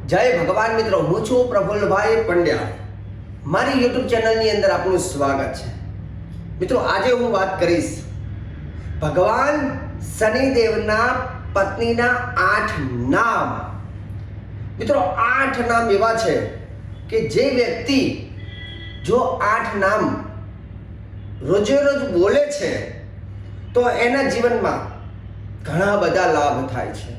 જય ભગવાન મિત્રો, હું છું પ્રફુલ્લભાઈ પંડ્યા. મારી યુટ્યુબ ચેનલની અંદર આપનું સ્વાગત છે. મિત્રો, આજે હું વાત કરીશ ભગવાન શનિદેવના પત્નીના 8 નામ. મિત્રો, 8 નામ એવા છે કે જે વ્યક્તિ જો 8 નામ રોજે રોજ બોલે છે તો એના જીવનમાં ઘણા બધા લાભ થાય છે.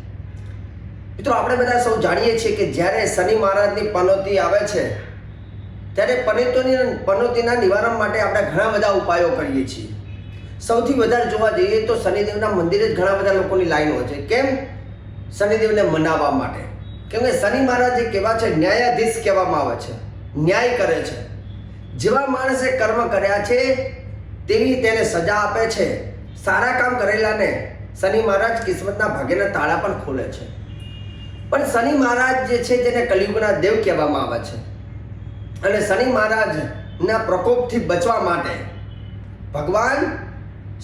મિત્રો, આપણે બધા સૌ જાણીએ છીએ કે જ્યારે શનિ મહારાજની પનોતી આવે છે ત્યારે પનોતીના નિવારણ માટે આપણે ઘણા બધા ઉપાયો કરીએ છીએ. સૌથી વધારે જોવા જઈએ તો શનિદેવના મંદિરે જ ઘણા બધા લોકોની લાઈન હોય છે. કેમ? શનિદેવને મનાવવા માટે. કેમ કે શનિ મહારાજ જે કહેવા છે ન્યાયાધીશ કહેવામાં આવે છે, ન્યાય કરે છે. જેવા માણસે કર્મ કર્યા છે તેવી તેને સજા આપે છે. સારા કામ કરેલાને શનિ મહારાજ કિસ્મતના ભાગ્યના તાળા પણ ખોલે છે. પણ શનિ મહારાજ જે છે તેને કલિયુગના દેવ કહેવામાં આવે છે અને શનિ મહારાજના પ્રકોપથી બચવા માટે ભગવાન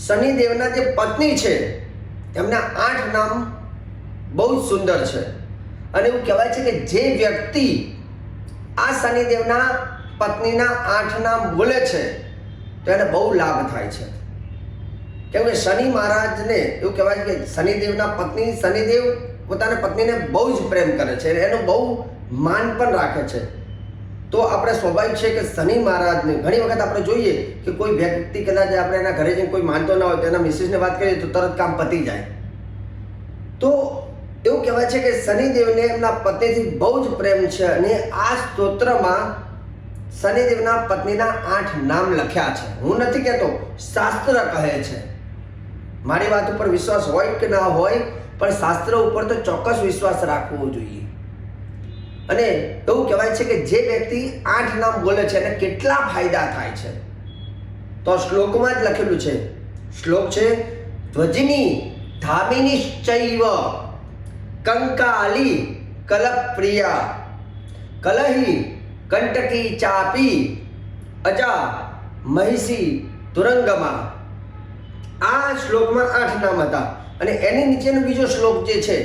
શનિદેવના જે પત્ની છે એમના 8 નામ બહુ જ સુંદર છે. અને એવું કહેવાય છે કે જે વ્યક્તિ આ શનિદેવના પત્નીના 8 નામ બોલે છે તો એને બહુ લાભ થાય છે. કેમ કે શનિ મહારાજને એવું કહેવાય છે કે શનિદેવના પત્ની, શનિદેવ પોતાના પત્નીને બહુ જ પ્રેમ કરે છે, એનું બહુ માન પણ રાખે છે. તો આપણે સ્વાભાવિક છે કે શનિ મહારાજને ઘણી વખત આપણે જોઈએ કે કોઈ વ્યક્તિ કદાચ આપણે એના ઘરે જઈને કોઈ માનતો ના હોય તો એના મિસિસને વાત કરીએ તો તરત કામ પતી જાય. તો એવું કહેવાય છે કે શનિદેવને એમના પત્નીથી બહુ જ પ્રેમ છે અને આ સ્તોત્રમાં શનિદેવના પત્નીના 8 નામ લખ્યા છે. હું નથી કહેતો, શાસ્ત્ર કહે છે. મારી વાત ઉપર વિશ્વાસ હોય કે ના હોય, પણ શાસ્ત્ર ઉપર તો ચોક્કસ વિશ્વાસ રાખવો જોઈએ. અને એવું કહેવાય છે કે જે વ્યક્તિ 8 નામ બોલે છે એને કેટલા ફાયદા થાય છે તો શ્લોકમાં જ લખેલું છે. શ્લોક છે: ધ્વજિની ધામિનીશ્ચૈવ કંકાલી કલપ્રિયા કલહી કંટકી ચાપી અજા મહિષી તુરંગમા. આ શ્લોકમાં 8 નામ હતા. અને એની નીચેનો બીજો શ્લોક જે છે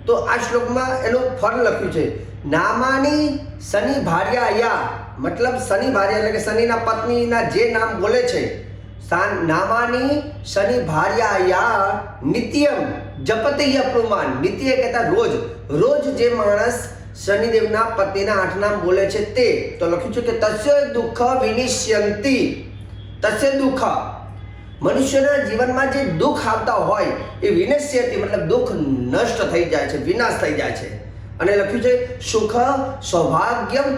તો આ શ્લોકમાં એનું ફળ લખ્યું છે: નામાની શનિ ભાર્યાયા. મતલબ શનિ ભાર્યા એટલે કે શનિના પત્નીના જે નામ બોલે છે, નામાની શનિ ભાર્યાયા નિત્યમ જપતે યપ્રુમાન. નિત્ય કહેતા રોજ. રોજ જે માણસ શનિદેવના પત્નીના 8 નામ બોલે છે તે, તો લખ્યું છે કે તસ્ય દુઃખ વિનિશ્યંતિ. તસ્ય દુઃખ, મનુષ્યના જીવનમાં જે દુઃખ આવતા હોય એ વિનશ્યતિ મતલબ દુઃખ નષ્ટ થઈ જાય છે, વિનાશ થઈ જાય છે. અને લખ્યું છે સુખ સૌભાગ્યમ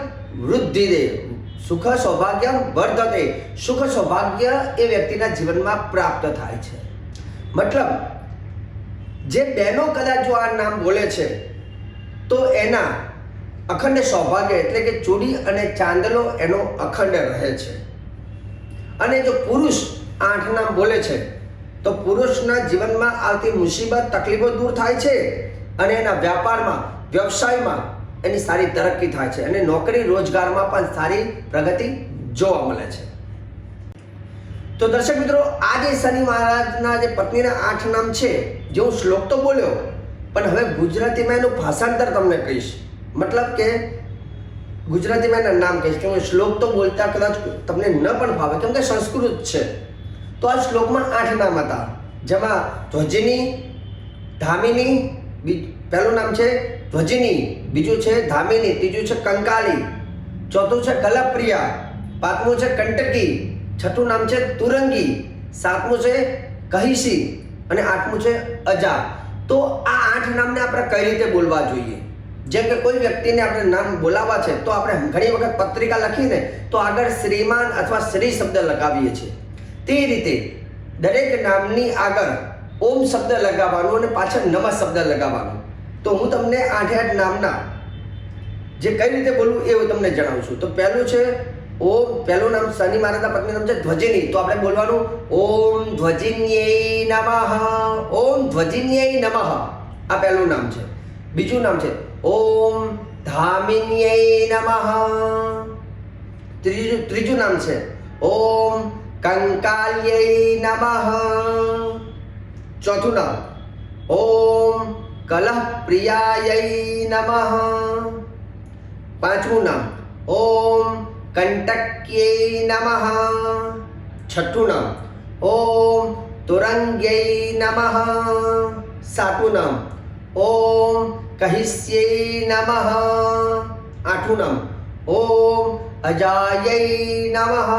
વૃદ્ધિદે. સુખ સૌભાગ્યમ વર્ધતે. સુખ સૌભાગ્ય એ વ્યક્તિના જીવનમાં પ્રાપ્ત થાય છે. મતલબ જે બહેનો કદાચ જો આ નામ બોલે છે તો એના અખંડ સૌભાગ્ય એટલે કે ચૂડી અને ચાંદલો એનો અખંડ રહે છે. અને જો પુરુષ 8 નામ બોલે છે તો પુરુષના જીવનમાં આવતી મુસીબત, તકલીફો દૂર થાય છે અને એના વ્યાપારમાં, વ્યવસાયમાં એની સારી તરક્કી થાય છે અને નોકરી રોજગારમાં પણ સારી પ્રગતિ જોવા મળે છે. તો દર્શક મિત્રો, આ જે શનિ મહારાજના જે પત્નીના 8 નામ છે, જે હું શ્લોક તો બોલ્યો પણ હવે ગુજરાતીમાં એનું ભાષાંતર તમને કહીશ. મતલબ કે ગુજરાતીમાં એના નામ કહીશ. કેમ કે શ્લોક તો બોલતા કદાચ તમને ન પણ ફાવે કેમ કે સંસ્કૃત છે. તો આ શ્લોકમાં 8 નામ હતા, જેમાં ધ્વજિની, ધામિની, પહેલું નામ છે ધ્વજિની, બીજું છે ધામિની, ત્રીજું છે કંકાલી, ચોથું છે કલપ્રિયા, પાંચમું છે કંટકી, છઠ્ઠું નામ છે તુરંગી, સાતમું છે કહિષી અને 8મું છે અજા. તો આ 8 નામને આપણે કઈ રીતે બોલવા જોઈએ? જેમ કે કોઈ વ્યક્તિને આપણે નામ બોલાવવા છે તો આપણે ઘણી વખત પત્રિકા લખીને તો આગળ શ્રીમાન અથવા શ્રી શબ્દ લગાવીએ છીએ. તે રીતે દરેક નામની આગળ ઓમ શબ્દ લગાવવાનો અને પાછળ નમઃ શબ્દ લગાવવાનો. તો હું તમને 8 નામના જે કઈ રીતે બોલવું એ હું તમને જણાવું છું. તો પહેલું છે ઓમ. પહેલું નામ શનિ મહારાજના પત્ની નામ છે ધ્વજિની. તો આપણે બોલવાનું ઓમ ધ્વજિન્યૈ નમઃ. ઓમ ધ્વજિન્યૈ નમઃ. આ પહેલું નામ છે. બીજું નામ છે ઓમ ધામિન્યૈ નમઃ. ત્રીજું નામ છે ઓમ કંકાલ્યૈ નમઃ. ચોથું નામ ઓમ કલહ પ્રિયાય નમઃ. પાંચમું નામ ઓમ કંટક્યે નમઃ. છઠ્ઠું નામ ઓમ તુરંગ્યે નમઃ. સાતમું નામ ઓમ કહિષ્યે નમઃ. આઠમું નામ ઓમ અજાયૈ નમઃ.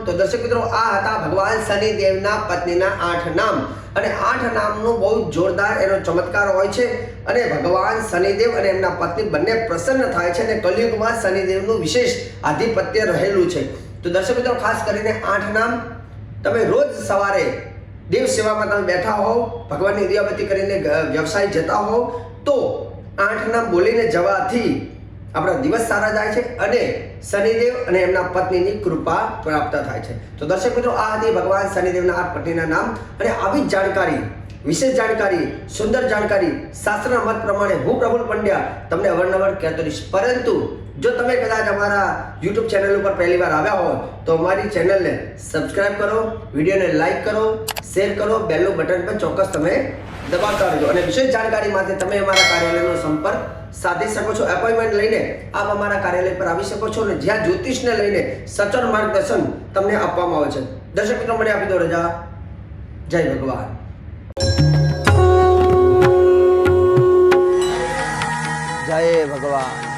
તો દર્શક મિત્રો, આ હતા ભગવાન શનિદેવના પત્નીના 8 નામ. અને 8 નામનું બહુ જોરદાર એનો ચમત્કાર હોય છે. અને ભગવાન શનિદેવ અને એમના પત્ની બંને પ્રસન્ન થાય છે અને કલિયુગમાં શનિદેવનું વિશેષ આધિપત્ય રહેલું છે. તો દર્શક મિત્રો, ખાસ કરીને 8 નામ તમે રોજ સવારે દેવ સેવામાં તમે બેઠા હો, ભગવાનની દિયાબત્તી કરીને વ્યવસાય જતા હો, તો 8 નામ બોલીને જવાથી આપણા દિવસ સારા જાય છે અને શનિદેવ અને એમના પત્નીની કૃપા પ્રાપ્ત થાય છે. તો દર્શક મિત્રો, આ હતી ભગવાન શનિદેવના 8 પત્નીના નામ. અને આવી જ જાણકારી, વિશેષ જાણકારી, સુંદર જાણકારી શાસ્ત્રના મત પ્રમાણે હું પ્રફુલ્લ પંડ્યા તમને અવારનવાર કહેતો રહીશ. પરંતુ જો તમે કદાચ અમારા YouTube ચેનલ ઉપર પહેલી વાર આવ્યા હોય તો અમારી ચેનલને સબસ્ક્રાઇબ કરો, વિડીયોને લાઈક કરો, શેર કરો, બેલનું બટન પર ચોક્કસ તમે દબાવતા રહેજો. અને વિશેષ જાણકારી માટે તમે અમારા કાર્યાલયનો સંપર્ક સાધી શકો છો. એપોઇન્ટમેન્ટ લઈને આપ અમારા કાર્યાલય પર આવી શકો છો અને જ્યાં જ્યોતિષને લઈને સચોટ માર્ગદર્શન તમને આપવામાં આવે છે. દર્શક મિત્રો, મને આપી દો રજા. જય ભગવાન. જય ભગવાન.